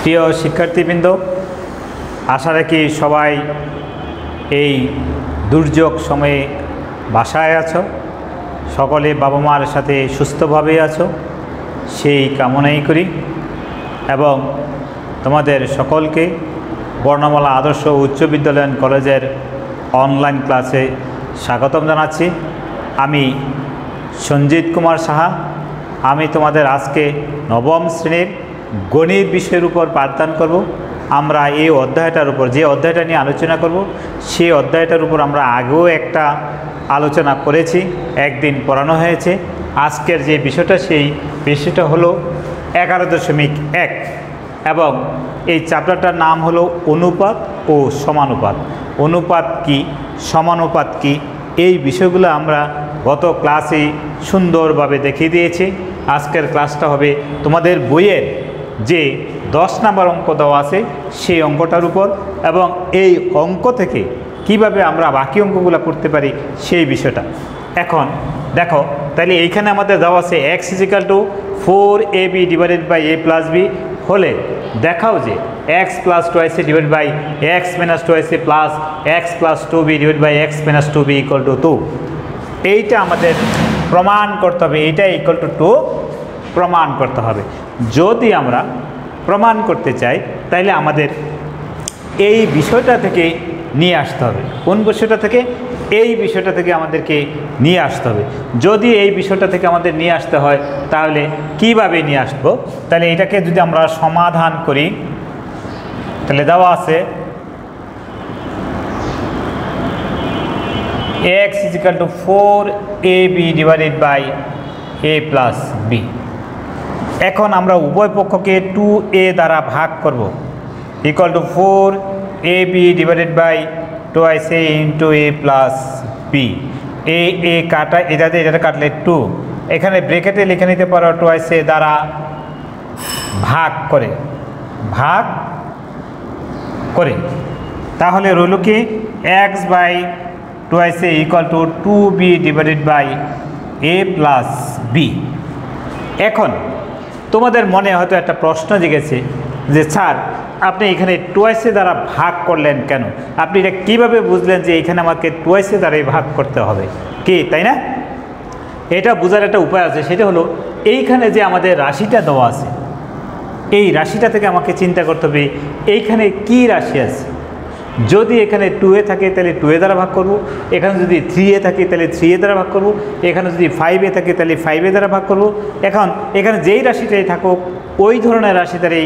প্রিয় শিক্ষার্থীবৃন্দ, আশা রাখি সবাই এই দুর্যোগ সময়ে বাসায় আছো, সকলে বাবা মার সাথে সুস্থভাবে আছো সেই কামনাই করি এবং তোমাদের সকলকে বর্ণমালা আদর্শ উচ্চ বিদ্যালয় কলেজের অনলাইন ক্লাসে স্বাগতম জানাচ্ছি। আমি সঞ্জিত কুমার সাহা। আমি তোমাদের আজকে নবম শ্রেণীর গণিত বিষয়ের উপর পাঠদান করব। আমরা এই অধ্যায়টার উপর যে অধ্যায়টা নিয়ে আলোচনা করব সেই অধ্যায়টার উপর আমরা আগেও একটা আলোচনা করেছি, একদিন পড়ানো হয়েছে। আজকের যে বিষয়টা সেই বিষয়টা হলো 11.1 এবং এই চ্যাপ্টারটার নাম হলো অনুপাত ও সমানুপাত। অনুপাত কি, সমানুপাত কি, এই বিষয়গুলো আমরা গত ক্লাসে সুন্দরভাবে দেখিয়ে দিয়েছি। আজকের ক্লাসটা হবে তোমাদের বইয়ের যে 10 নম্বর অঙ্ক দেওয়া আছে সেই অঙ্কটার উপর এবং এই অঙ্ক থেকে কিভাবে আমরা বাকি অঙ্কগুলো করতে পারি সেই বিষয়টা। এখন দেখো, তাহলে এইখানে আমাদের দেওয়া আছে x = 4ab / a+b হলে দেখাও যে x + 2ac / x - 2ac plus x + 2b / x - 2b = 2। এইটা আমাদের প্রমাণ করতে হবে, এইটা = 2 প্রমাণ করতে হবে। যদি আমরা প্রমাণ করতে চাই তাহলে আমাদের এই বিষয়টা থেকে নিয়ে আসতে হবে। কোন বিষয়টা থেকে? এই বিষয়টা থেকে আমাদেরকে নিয়ে আসতে হবে। যদি এই বিষয়টা থেকে আমাদের নিয়ে আসতে হয় তাহলে কিভাবে নিয়ে আসবো? তাহলে এটাকে যদি আমরা সমাধান করি তাহলে দেওয়া আছে x = 4ab / a+b। এখন আমরা উভয় পক্ষকে 2a দ্বারা ভাগ করব, = 4ab / 2ac × a+b। a কাটা, এটা কাটলে 2, এখানে ব্র্যাকেটে লিখে নিতে পারো 2ac দ্বারা ভাগ করে তাহলে রইল কি x / 2ac = 2b / a+b। এখন তোমাদের মনে হয়তো একটা প্রশ্ন জেগেছে যে স্যার আপনি এখানে 2ac দ্বারা ভাগ করলেন কেন? আপনি এটা কীভাবে বুঝলেন যে এখানে আমাকে 2ac দ্বারাই ভাগ করতে হবে কি, তাই না? এটা বোঝার একটা উপায় আছে, সেটা হলো এইখানে যে আমাদের রাশিটা দেওয়া আছে এই রাশিটা থেকে আমাকে চিন্তা করতে হবে এইখানে কি রাশি আছে। যদি এখানে 2a থাকে তাহলে 2a দ্বারা ভাগ করব, এখানে যদি 3a থাকে তাহলে 3a দ্বারা ভাগ করব, এখানে যদি 5a থাকে তাহলে 5a দ্বারা ভাগ করব। এখন এখানে যেই রাশিটাই থাকুক ওই ধরনের রাশি দ্বারাই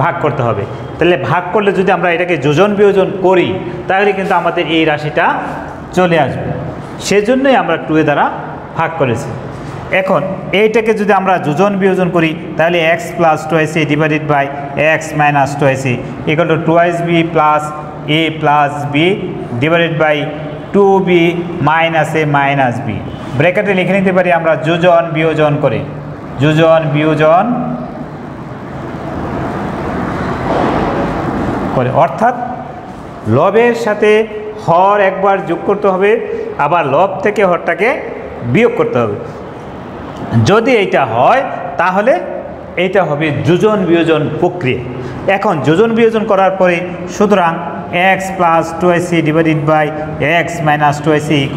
ভাগ করতে হবে। তাহলে ভাগ করলে যদি আমরা এটাকে যোজন বিয়োজন করি তাহলে কিন্তু আমাদের এই রাশিটা চলে আসবে, সেজন্যই আমরা 2a দ্বারা ভাগ করেছি। এখন এইটাকে যদি আমরা যোজন বিয়োজন করি তাহলে x + 2ac / x - 2ac = 2ab + a+b / 2b - a - b। ব্র্যাকেটে লিখে নিতে পারি আমরা যোজন বিয়োজন করে, অর্থাৎ লবের সাথে হর একবার যোগ করতে হবে, আবার লব থেকে হরটাকে বিয়োগ করতে হবে। যদি এইটা হয় তাহলে এইটা হবে যোজন বিয়োজন প্রক্রিয়া। এখন যোজন বিয়োজন করার পরে সুতরাং x + 2ac / x - 2ac =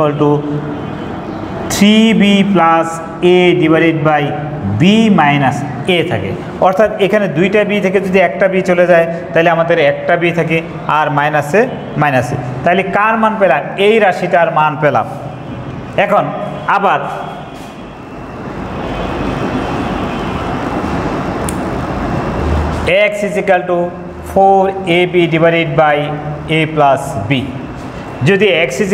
3b + a / b - a থাকে। অর্থাৎ এখানে দুইটা b থেকে যদি একটা b চলে যায় তাহলে আমাদের একটা b থাকে আর মাইনাসে মাইনাসে, তাহলে কার মান পেলাম? এই রাশিটার মান পেলাম। এখন আবার x = 4ab / a+b। যদি x =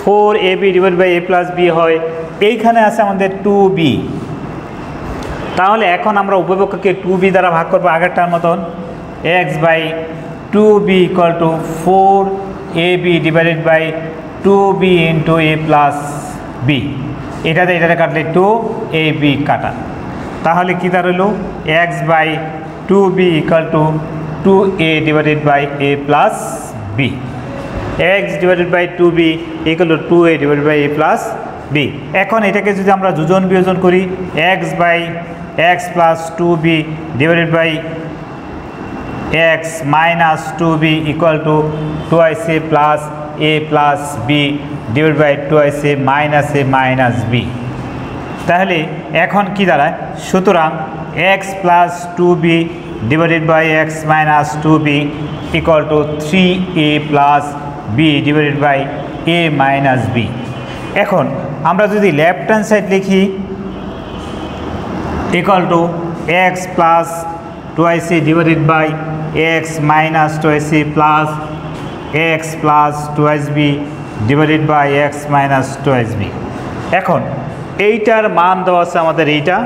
4ab / a+b হয়, এইখানে আছে আমাদের 2b, তাহলে এখন আমরা উভয়পক্ষকে 2b দ্বারা ভাগ করবো আগেরটার মতন। x / 2b = 4ab / 2b × a+b। এটাতে কাটলে 2ab কাটা, তাহলে কী দাঁড়ালো x / 2b = 2a / a+b। x / 2b = 2a / a+b। এখন এটাকে যদি আমরা যোজন বিয়োজন করি x + 2b / x minus 2b equal to 2ac plus a plus b divide by 2ac minus a minus b। তাহলে এখন কি দাঁড়ায়, সুতরাং x plus 2b divided by x minus 2b equal to 3a plus b divided by a minus b। এখন আমরা যদি left hand side লিখি equal to x plus 2ac divided by x minus 2ac plus x plus 2b divided by x minus 2b। এখন এইটার মান দেওয়া আছে আমাদের এইটা,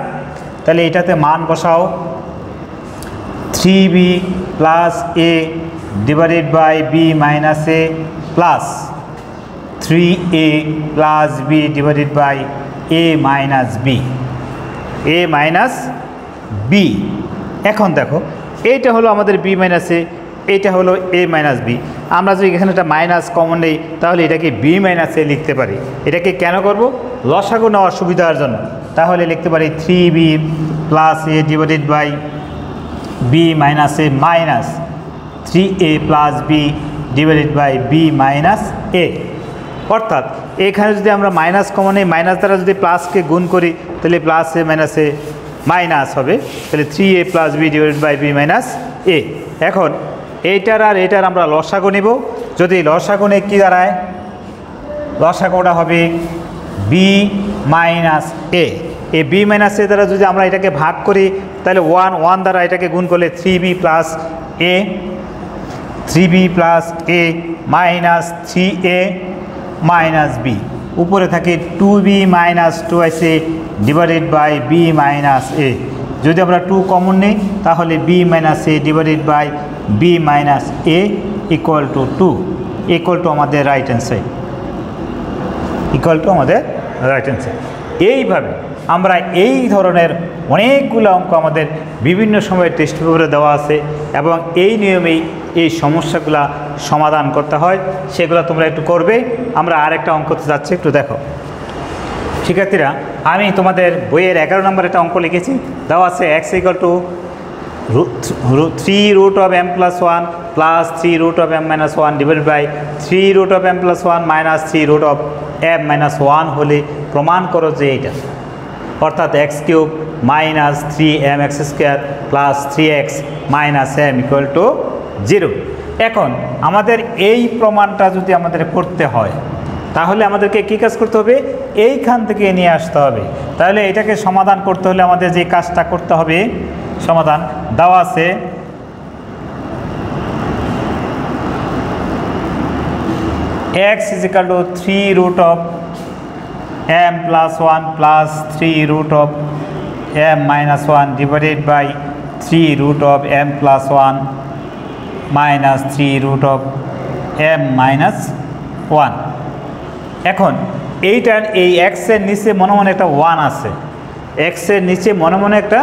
তাহলে এইটাতে মান বসাও 3b plus a divided by b minus a plus 3a plus b divided by a minus b, a minus b। এখন দেখো এইটা হলো আমাদের b মাইনাস a, এইটা হলো a মাইনাস b। আমরা যদি এখানে একটা মাইনাস কমন নেই তাহলে এটাকে b মাইনাস a লিখতে পারি। এটাকে কেন করব, লসাগু নেওয়ার সুবিধার জন্য। তাহলে লিখতে পারি 3b plus a divided by b minus a minus 3a plus b divided by b minus a। অর্থাৎ এখানে যদি আমরা মাইনাস কমন নেই, মাইনাস দ্বারা যদি প্লাসকে গুণ করি তাহলে plus a minus a minus হবে, তাহলে 3a plus b divided by b minus a। এখন এইটার আর এটার আমরা লসাগু নেব। যদি লসাগু নেই কী দাঁড়ায়, লসাগুটা হবে b মাইনাস a। এই b মাইনাস a দ্বারা যদি আমরা এটাকে ভাগ করি তাহলে 1 দ্বারা এটাকে গুণ করলে 3b plus a, 3b plus a minus 3a minus b। উপরে থাকে 2b minus 2ac divided by b minus a। যদি আমরা 2 কমন নিই তাহলে b minus a divided by b minus a equal to 2, equal to আমাদের right hand side, equal to আমাদের right hand side. এইভাবে আমরা এই ধরনের অনেকগুলো অঙ্ক আমাদের বিভিন্ন সময়ে টেস্ট পেপারে দেওয়া আছে এবং এই নিয়মেই এই সমস্যাগুলা সমাধান করতে হয়, সেগুলো তোমরা একটু করবে। আমরা আরেকটা অঙ্কতে যাচ্ছি, একটু দেখো। শিক্ষার্থীরা, আমি তোমাদের বইয়ের 11 নম্বর একটা অঙ্ক লিখেছি, দেওয়া আছে x equal to 3 root of m plus 1 plus 3 root of m minus 1 divided by 3 root of m plus 1 minus 3 root of m minus 1 হলে প্রমাণ করো যে এইটা, অর্থাৎ x cube minus 3mx square plus 3x minus m equal to 0। এখন আমাদের এই প্রমাণটা যদি আমাদের করতে হয় তাহলে আমাদেরকে কী কাজ করতে হবে, এইখান থেকে নিয়ে আসতে হবে। তাহলে এটাকে সমাধান করতে হলে আমাদের যে কাজটা করতে হবে, সমাধান দেওয়া আছে x is equal to 3 root of m plus 1 plus 3 root of m minus 1 divided by 3 root of m plus 1 minus 3 root of m minus 1। এখন এইটার এই এক্সের নিচে মনে মনে একটা 1 আছে, এক্সের নিচে মনে মনে একটা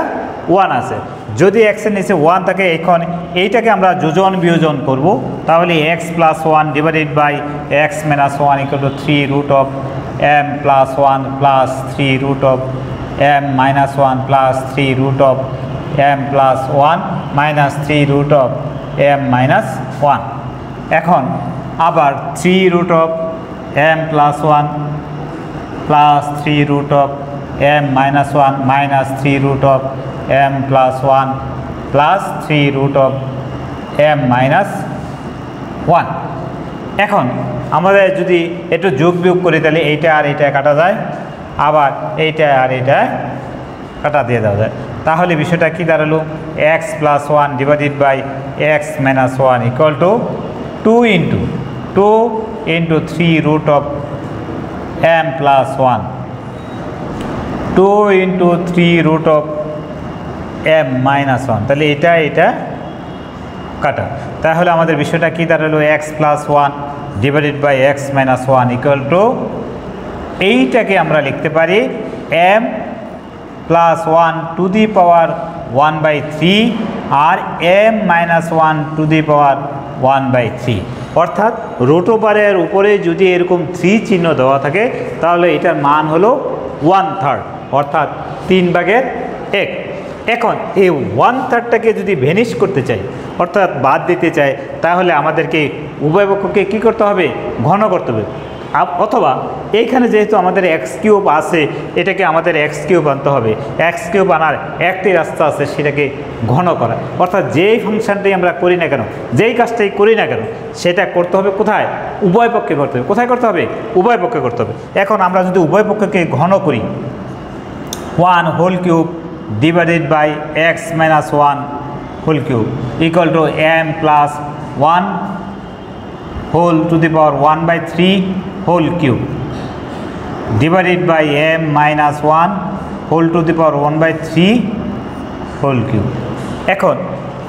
1 আছে। যদি এক্সের নিচে 1 থাকে, এখন এইটাকে আমরা যোজন বিয়োজন করব, তাহলে x plus 1 divided by x minus 1 equal to 3 root of m plus 1 plus 3 root of m minus 1 plus 3 root of m plus 1 minus 3 root of m minus 1। এখন আবার 3 root of m plus 1 plus 3 root of m minus 1 minus 3 root of m plus 1 plus 3 root of m minus 1। এখন আমাদের যদি একটু যোগ বিয়োগ করি তাহলে এইটা আর এইটা কাটা যায়, আবার এইটা আর এইটা কাটা দিয়ে দেওয়া যায়। তাহলে বিষয়টা কি দাঁড়ালো, x plus 1 divided by x minus 1 equal to 2 into 3 root of m plus 1, 2 into 3 root of m minus 1। তাহলে এটা কাটা, তাহলে আমাদের বিষয়টা কি দাঁড়ালো, x plus 1 divided by x minus 1 equal to, এইটাকে আমরা লিখতে পারি m plus 1 to the power 1/3 আর m minus 1 to the power 1/3। অর্থাৎ রুট ওভারের উপরে যদি এরকম 3 চিহ্ন দেওয়া থাকে তাহলে এটার মান হলো 1/3, অর্থাৎ 3/1। এখন এই 1/3টাকে যদি ভেনিশ করতে চাই অর্থাৎ বাদ দিতে চাই তাহলে আমাদেরকে উভয় পক্ষকে কী করতে হবে ঘন করতে হবে অথবা এইখানে যেহেতু আমাদের x³ আছে এটাকে আমাদের x³ আনতে হবে x³ আনার একটি রাস্তা আছে সেটাকে ঘন করা অর্থাৎ যেই ফাংশনটাই আমরা করি না কেন যেই কাজটাই করি না কেন সেটা করতে হবে কোথায় উভয় পক্ষে করতে হবে কোথায় করতে হবে উভয় পক্ষে করতে হবে এখন আমরা যদি উভয় পক্ষকে ঘন করি 1³ divided by x minus 1³ equal to m plus 1 whole to the power 1/3³ divided by m minus 1 whole to the power 1/3³ এখন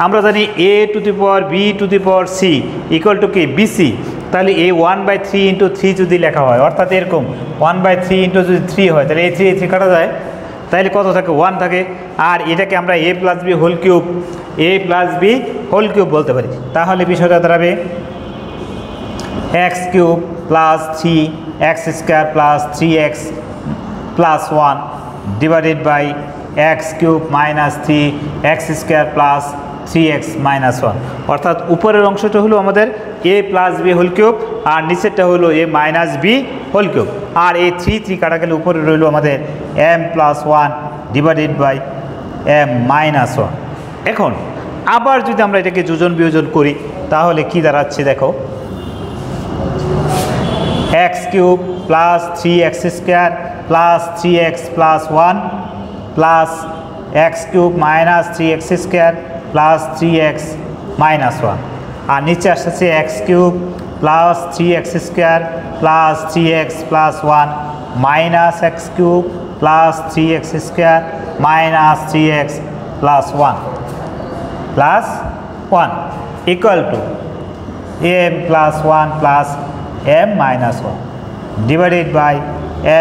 আমরা জানি a to the power b to the power c equal to কি bc তাহলে এই 1/3 into 3 যদি লেখা হয় অর্থাৎ এরকম 1/3 into যদি 3 হয় তাহলে এই 3 কাটা যায় তাহলে কত থাকে 1 থাকে আর এটাকে আমরা a plus b whole cube বলতে পারি তাহলে বিষয়টা দাঁড়াবে x³ plus 3x² plus 3x plus 1 divided by x³ minus 3x² plus 3x minus 1 অর্থাৎ উপরের অংশটা হলো আমাদের a plus b whole cube আর নিচেরটা হলো a minus b whole cube আর এই 3 কাটা গেলে উপরে রইল আমাদের m plus 1 divided by m minus 1 এখন আবার যদি আমরা এটাকে যোজন বিয়োজন করি তাহলে কি দাঁড়াচ্ছে দেখো x³ plus 3x² plus 3x plus 1 plus x³ minus 3x² plus 3x minus 1 আর নিচে আসছে x³ plus 3x² plus 3x plus 1 minus x³ plus 3x² minus 3x plus 1 equal to m plus 1 plus m minus 1 divided by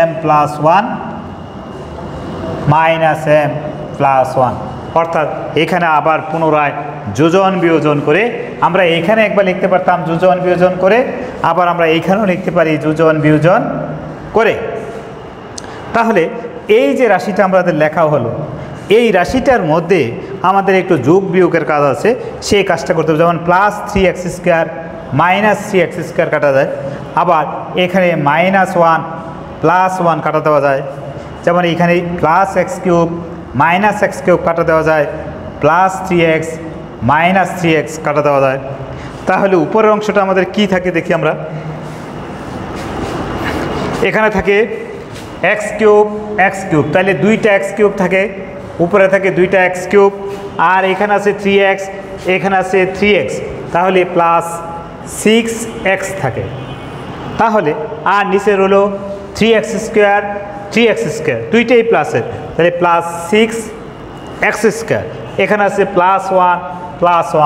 m plus 1 minus m plus 1 অর্থাৎ এখানে আবার পুনরায় যোজন বিয়োজন করে আমরা এখানে একবার লিখতে পারতাম যোজন বিয়োজন করে আবার আমরা এইখানেও লিখতে পারি যোজন বিয়োজন করে তাহলে এই যে রাশিটা আমাদের লেখা হলো এই রাশিটার মধ্যে আমাদের একটু যোগ বিয়োগের কাজ আছে সেই কাজটা করতে হবে যেমন প্লাস 3x² মাইনাস 3x² কাটা যায় আবার এখানে -1 প্লাস 1 কাটা দেওয়া যায় যেমন এখানে প্লাস x³ মাইনাস x³ কাটা দেওয়া যায় প্লাস 3x মাইনাস 3x কাটা দেওয়া যায় তাহলে উপরের অংশটা আমাদের কি থাকে দেখি আমরা এখানে থাকে x³ তাহলে দুইটা x³ থাকে উপরে থাকে দুইটা x³ আর এখানে আছে 3x এখানে আছে 3x তাহলে প্লাস 6x থাকে তাহলে আর নিচে হলো 3x² দুইটাই প্লাসের তাহলে প্লাস 6x² এখানে আছে প্লাস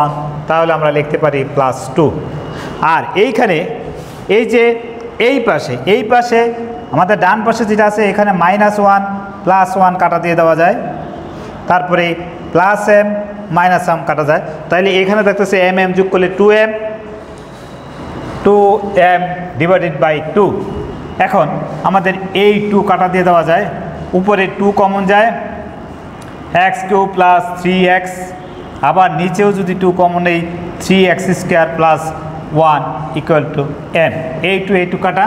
1 তাহলে আমরা লিখতে পারি প্লাস 2 আর এইখানে এই যে এই পাশে আমাদের ডান পাশে যেটা আছে এখানে -1 প্লাস 1 কাটা দিয়ে দেওয়া যায় তারপরে প্লাস m মাইনাস m কাটা যায় তাহলে এখানে দেখতেছে m যোগ করলে 2m ডিভাইডেড বাই 2 এখন আমাদের এই 2 কাটা দিয়ে দেওয়া যায় উপরে 2 কমন যায় x³ প্লাস 3x আবার নিচেও যদি 2 কমন নেই 3x² plus 1 equal to m এই 2 কাটা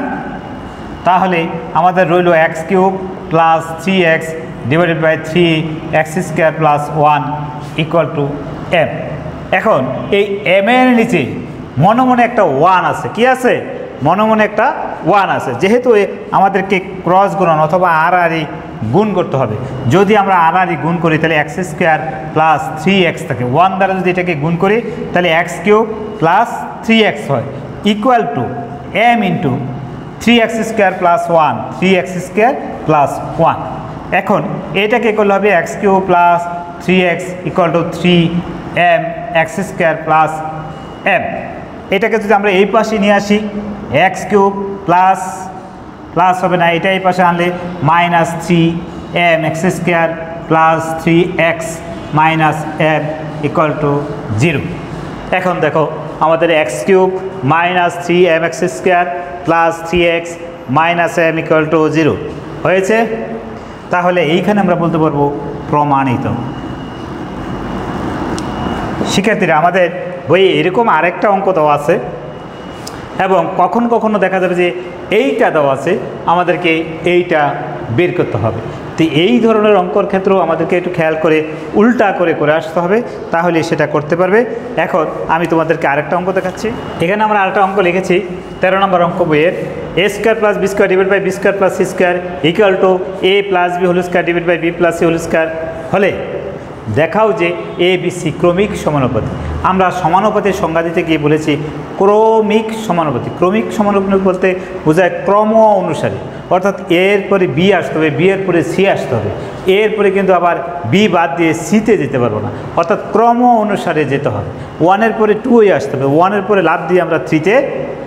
তাহলে আমাদের রইল x³ plus 3x divided by 3x² plus 1 equal to m এখন এই m এর নিচে মনে মনে একটা 1 আছে কি আছে মনে মনে একটা 1 আছে যেহেতু আমাদেরকে ক্রস গুণন অথবা আড়াআড়ি গুণ করতে হবে যদি আমরা আড়াআড়ি গুণ করি তাহলে x² প্লাস 3x থাকে 1 দ্বারা যদি এটাকে গুণ করি তাহলে x³ প্লাস 3x হয় equal to m into 3x² plus 1 3x² plus 1 এখন এটাকে করলে হবে x³ plus 3x equal to 3m x² plus m এটাকে যদি আমরা এই পাশে নিয়ে আসি x³ প্লাস হবে না এটা এই পাশে আনলে -3m x² plus 3x minus m equal to 0 এখন দেখো আমাদের x³ minus 3m x² plus 3x minus m equal to 0 হয়েছে তাহলে এইখানে আমরা বলতে পারবো প্রমাণিত শিক্ষার্থীরা, আমাদের বইয়ে এরকম আরেকটা অঙ্ক দেওয়া আছে এবং কখনো কখনো দেখা যাবে যে এইটা দেওয়া আছে, আমাদেরকে এইটা বের করতে হবে। তো এই ধরনের অঙ্কর ক্ষেত্রেও আমাদেরকে একটু খেয়াল করে উল্টা করে করে আসতে হবে, তাহলে সেটা করতে পারবে। এখন আমি তোমাদেরকে আরেকটা অঙ্ক দেখাচ্ছি। এখানে আমরা আরেকটা অঙ্ক লিখেছি 13 নম্বর অঙ্ক বইয়ের, a square plus B square divide by B square plus C square equal to A plus B whole square divide by B plus C whole square হলে দেখাও যে এ বি সি ক্রমিক সমানুপাতি। আমরা সমানুপাতির সংজ্ঞা দিতে গিয়ে বলেছি ক্রমিক সমানুপাতি। ক্রমিক সমানুপাতি বলতে বোঝায় ক্রম অনুসারে, অর্থাৎ এর পরে বি আসতে হবে, বি এর পরে সি আসতে হবে, এরপরে কিন্তু আবার বি বাদ দিয়ে সিতে যেতে পারবো না, অর্থাৎ ক্রম অনুসারে যেতে হবে। 1-এর পরে 2 আসতে হবে, 1-এর পরে লাভ দিয়ে আমরা 3-তে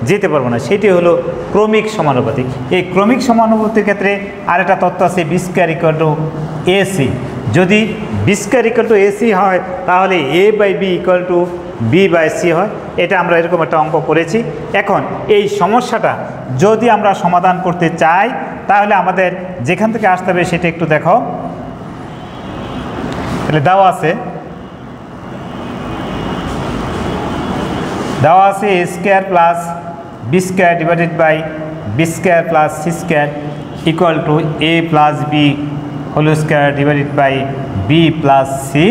যেতে পারবো না, সেটি হলো ক্রমিক সমানুপাতি। এই ক্রমিক সমানুপাতির ক্ষেত্রে আরেকটা তত্ত্ব আছে B square equal to A C. যদি B square equal to A C হয় তাহলে A by B equal to B by C হয়। এটা আমরা এরকম একটা অঙ্ক করেছি। এখন এই সমস্যাটা যদি আমরা সমাধান করতে চাই তাহলে আমাদের যেখান থেকে আসতে হবে সেটা একটু দেখো। তাহলে দেওয়া আছে A square plus B square divided by B square plus C square equal to A plus B whole square divided by B plus C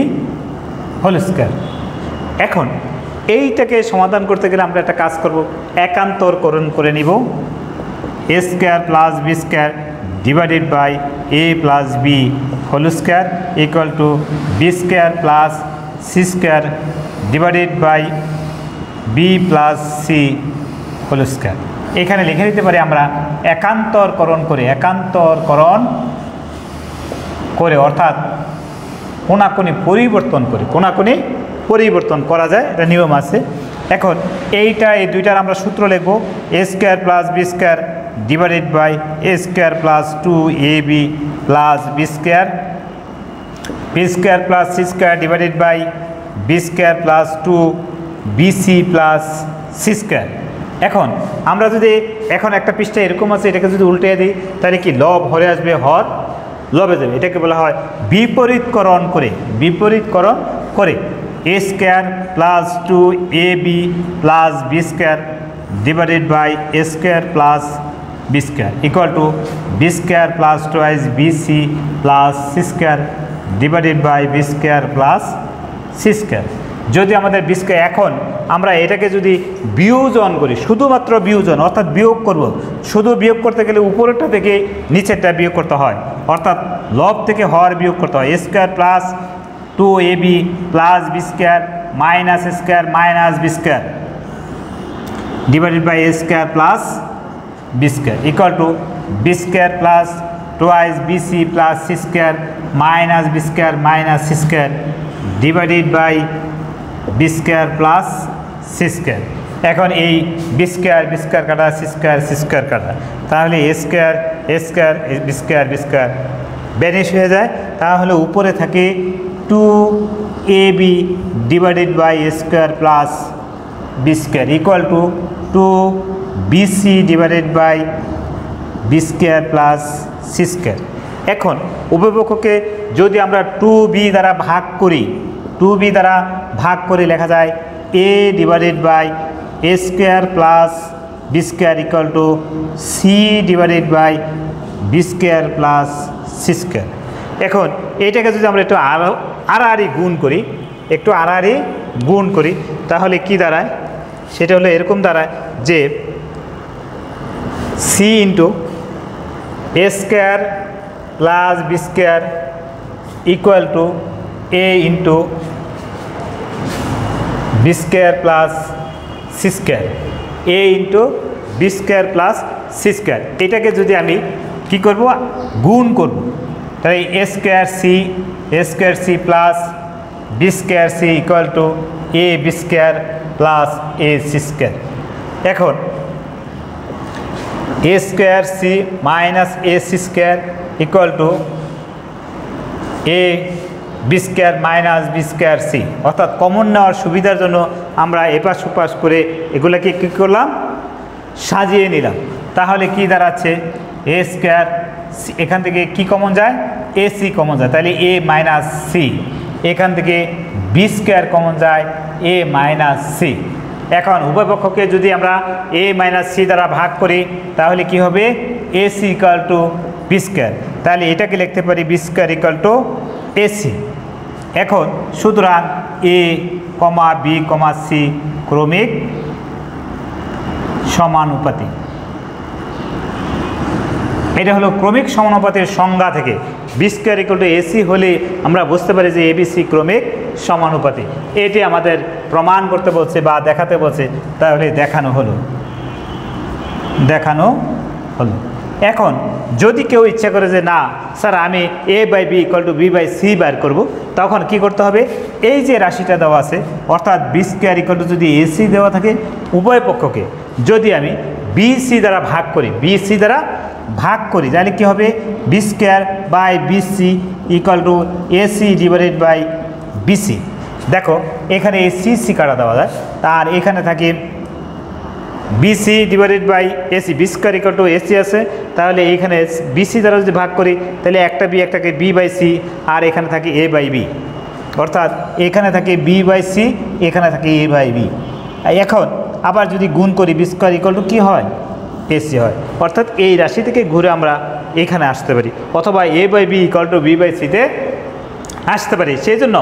whole square. এখন এইটাকে সমাধান করতে গেলে আমরা একটা কাজ করব, একান্তরকরণ করে নিব। A square plus B square divided by A plus B whole square equal to B square plus C square divided by B plus C whole square. এখানে লিখে দিতে পারি আমরা একান্তরকরণ করে অর্থাৎ কোনাকুনি পরিবর্তন করা যায়, এটা নিয়ম আছে। এখন এই দুইটার আমরা সূত্র লিখব, A square plus B square divided by A square plus 2ab plus B square plus C square divided by B square plus 2bc plus C square. এখন আমরা যদি এখন একটা পৃষ্ঠা এরকম আছে, এটাকে যদি উল্টে দিই তাহলে কি লব হরে আসবে, হর লবে যাবে। এটাকে বলা হয় বিপরীতকরণ করে a square plus 2ab plus B square divided by A square plus B square equal to B square plus 2bc plus C square divided by B square plus C square. যদি আমাদের বি স্কোয়ার, এখন আমরা এটাকে যদি বিয়োজন করি, শুধুমাত্র বিয়োজন অর্থাৎ বিয়োগ করব, শুধু বিয়োগ করতে গেলে উপরেরটা থেকে নিচেরটা বিয়োগ করতে হয়, অর্থাৎ লব থেকে হর বিয়োগ করতে হয়। A square plus 2ab plus B square minus square minus b square divided by A square plus B square equal to B square plus 2bc plus C square minus b square minus c square divided by B square plus C square. এখন এই b square কাটা, c square কাটা, তাহলে a square b square vanish হয়ে যায়। তাহলে উপরে থাকে 2ab divided by A square plus B square equal to 2bc divided by B square plus C square. এখন উভয়পক্ষকে যদি আমরা 2b দ্বারা ভাগ করি লেখা যায় a divided by A square plus B square equal to c divided by B square plus C square. এখন এইটাকে যদি আমরা একটু আড়াআড়ি গুণ করি তাহলে কি দাঁড়ায়, সেটা হলো এরকম দাঁড়ায় যে c into a square plus B square equal to a into b square plus C square, a into b square plus C square. এটাকে যদি আমি কি করব, গুণ করব, তাহলে a square c plus B square c equal to a b square plus a c square. এখন a square c minus a c square equal to a b square minus b square c, অর্থাৎ common নেওয়ার সুবিধার জন্য আমরা এপাশ ওপাশ করে এগুলোকে কী করলাম, সাজিয়ে নিলাম। তাহলে কি দাঁড়াচ্ছে, এ স্কোয়ার, এখান থেকে কি কমন যায়, এ সি কমন যায়, তাহলে এ মাইনাস সি, এখান থেকে বি স্কোয়ার কমন যায় এ মাইনাস সি। এখন উভয় পক্ষকে যদি আমরা এ মাইনাস সি দ্বারা ভাগ করি তাহলে কি হবে a c equal to B square. তাহলে এটাকে লিখতে পারি b square equal to A c. এখন সুতরাং এ কমা বি কমা সি ক্রমিক সমানুপাতি। এটা হলো ক্রমিক সমানুপাতের সংজ্ঞা থেকে b square equal to ac হলে আমরা বুঝতে পারি যে এবিসি ক্রমিক সমানুপাতি। এটি আমাদের প্রমাণ করতে বলছে বা দেখাতে বলছে, তাহলে দেখানো হলো। এখন যদি কেউ ইচ্ছা করে যে না স্যার আমি a by B equal to B by c বার করবো, তখন কি করতে হবে, এই যে রাশিটা দেওয়া আছে অর্থাৎ বি স্কোয়ার ইকুয়াল টু যদি এসি দেওয়া থাকে, উভয় পক্ষকে যদি আমি বিসি দ্বারা ভাগ করি তাহলে কী হবে b square by bc equal to ac divided by bc. দেখো এখানে এই সি কাটা দেওয়া যায়, আর এখানে থাকে bc divided by ac. B square equal to ac আছে, তাহলে এইখানে বিসি দ্বারা যদি ভাগ করি তাহলে একটা বি একটাকে বি বাই সি, আর এখানে থাকে এ বাই বি, অর্থাৎ এখানে থাকে বি বাই সি, এখানে থাকে এ বাই বি। এখন আবার যদি গুণ করি বি স্কোয়ার ইকুয়াল টু কী হয় এসি হয়, অর্থাৎ এই রাশি থেকে ঘুরে আমরা এখানে আসতে পারি, অথবা a by B equal to B by সিতে আসতে পারি। সেই জন্য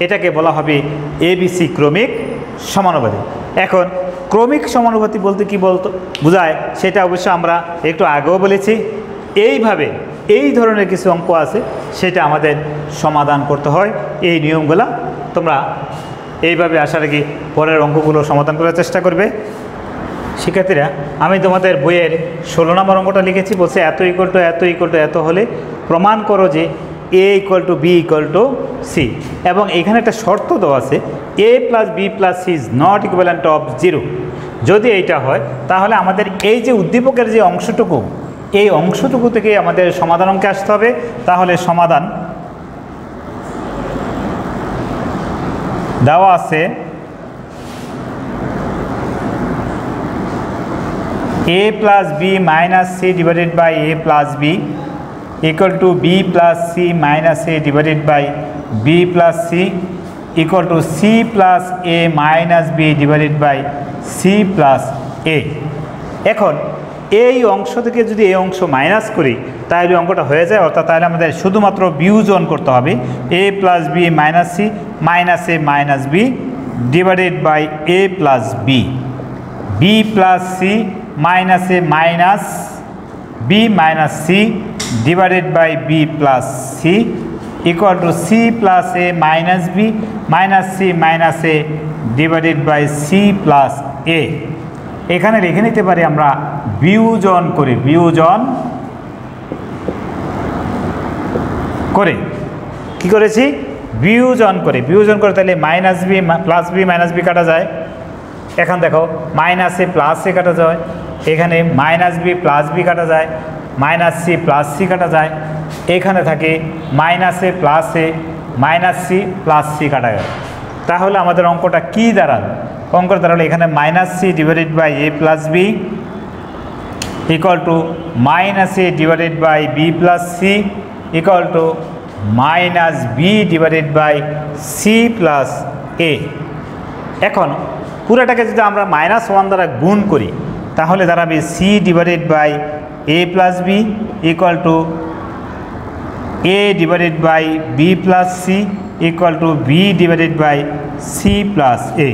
এটাকে বলা হবে এবিসি ক্রমিক সমানুপাতি। এখন ক্রমিক সমানুপাতি বলতে কি বোঝায় সেটা অবশ্য আমরা একটু আগেও বলেছি। এইভাবে এই ধরনের কিছু অঙ্ক আছে, সেটা আমাদের সমাধান করতে হয়। এই নিয়মগুলো তোমরা এইভাবে আশা রাখি পরের অঙ্কগুলো সমাধান করার চেষ্টা করবে। শিক্ষার্থীরা, আমি তোমাদের বইয়ের 16 নম্বর অঙ্কটা লিখেছি, বলছে এত ইকুয়াল টু এত ইকুয়াল টু এত হলে প্রমাণ করো যে a equal to b equal to c. এবং এখানে একটা শর্ত দেওয়া আছে, a plus b plus c is not equivalent of 0। যদি এইটা হয় তাহলে আমাদের এই যে উদ্দীপকের যে অংশটুকু, এই অংশটুকু থেকে আমাদের সমাধান অঙ্কে আসতে হবে। তাহলে সমাধান দেওয়া আছে a plus b minus c divided by a plus b equal to b plus c minus a divided by b plus c equal to c plus a minus b divided by c plus a। এখন এই অংশ থেকে যদি এই অংশ minus করি তাহলে অঙ্কটা হয়ে যায়, অর্থাৎ তাহলে আমাদের শুধুমাত্র বিয়োজন করতে হবে a plus b minus c minus a minus b divided by a plus b, b plus c minus a minus b minus c divided by b plus c equal to c plus a minus b minus c minus a divided by c plus a। এখানে লিখে নিতে পারি আমরা বিয়োজন করে কি করেছি বিয়োজন করে তাহলে minus b plus b minus b কাটা যায়। এখন দেখো মাইনাস এ প্লাস এ কাটা যায়, এখানে মাইনাস বি প্লাস বি কাটা যায়, মাইনাস সি প্লাস সি কাটা যায়, এখানে থাকে মাইনাস এ প্লাস এ মাইনাস সি প্লাস সি কাটা যায়। তাহলে আমাদের অঙ্কটা কী দাঁড়ালো, অঙ্কটা দাঁড়ালো এখানে minus c divided by A plus b equal to minus a divided by B plus c equal to minus b divided by c plus a. এখন পুরাটাকে যদি আমরা -1 দ্বারা গুণ করি তাহলে দাঁড়াবে c divided by A plus b equal to a divided by B plus c equal to b divided by c plus a.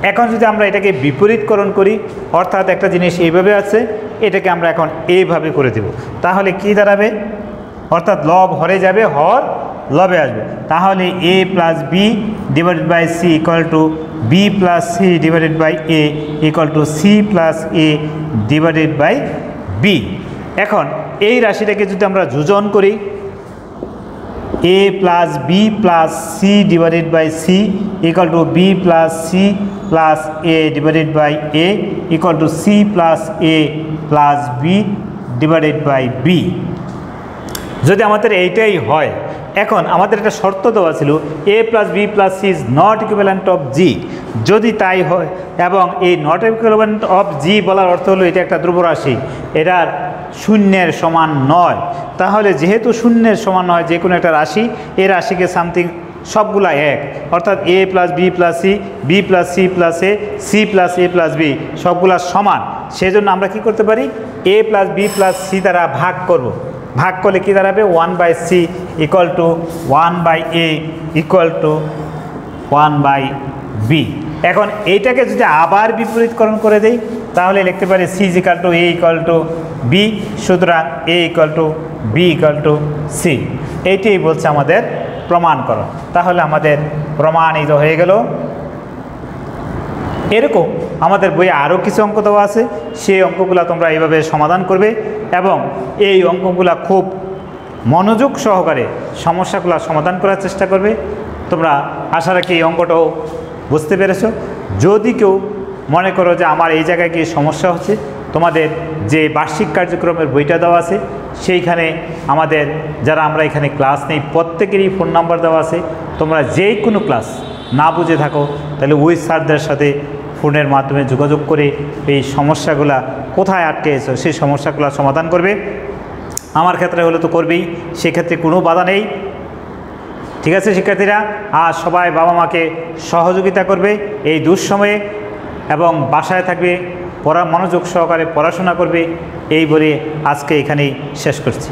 এখন যদি আমরা এটাকে বিপরীতকরণ করি, অর্থাৎ একটা জিনিস এইভাবে আছে, এটাকে আমরা এখন এইভাবে করে দেব, তাহলে কি দাঁড়াবে, অর্থাৎ লব হরে যাবে, হর লবে আসবে। তাহলে a plus b divided by c equal to b plus c divided by a equal to c plus a divided by b. এখন এই রাশিটাকে যদি আমরা যোজন করি, a plus b plus c divided by c equal to b plus c plus a divided by a equal to c plus a plus b divided by b. যদি আমাদের এইটাই হয়, এখন আমাদের একটা শর্ত দেওয়া ছিল a plus b plus c is not equivalent of g. যদি তাই হয়, এবং এই নট ইকুইভ্যালেন্ট অফ জি বলার অর্থ হলো এটা একটা ধ্রুবরাশি, এটার শূন্যের সমান নয়। তাহলে যেহেতু শূন্যের সমান নয় যে কোনো একটা রাশি, এই রাশিকে সামথিং সবগুলা এক, অর্থাৎ a plus b plus c, b plus c plus a, c plus a plus b সবগুলা সমান। সেজন্য আমরা কি করতে পারি, a plus b plus c দ্বারা ভাগ করব। ভাগ করলে কি দাঁড়াবে, 1/c equal to 1/a equal to 1/b। এখন এইটাকে যদি আবার বিপরীতকরণ করে দেই তাহলে লিখতে পারি c equal to a equal two b, সুতরাং a equal two b equal to c। এইটাই বলছে আমাদের প্রমাণ করো। তাহলে আমাদের প্রমাণিত হয়ে গেল। এরকম আমাদের বইয়ে আরও কিছু অঙ্ক দেওয়া আছে, সেই অঙ্কগুলো তোমরা এইভাবে সমাধান করবে এবং এই অঙ্কগুলো খুব মনোযোগ সহকারে সমস্যাগুলো সমাধান করার চেষ্টা করবে। তোমরা আশা রাখি এই অঙ্কটাও বুঝতে পেরেছ। যদি কেউ মনে করো যে আমার এই জায়গায় কি সমস্যা হচ্ছে, তোমাদের যে বার্ষিক কার্যক্রমের বইটা দেওয়া আছে সেইখানে আমাদের যারা আমরা এখানে ক্লাস নেই প্রত্যেকেরই ফোন নাম্বার দেওয়া আছে। তোমরা যে কোনো ক্লাস না বুঝে থাকো তাহলে ওই স্যারদের সাথে ফোনের মাধ্যমে যোগাযোগ করে এই সমস্যাগুলা কোথায় আটকেছো সেই সমস্যাগুলো সমাধান করবে। আমার ক্ষেত্রে হলে তো করবেই, সেক্ষেত্রে কোনো বাধা নেই। ঠিক আছে শিক্ষার্থীরা, আর সবাই বাবা মাকে সহযোগিতা করবে এই দুঃসময়ে এবং বাসায় থাকবে, মনোযোগ সহকারে পড়াশোনা করবে। এই বলে আজকে এখানেই শেষ করছি।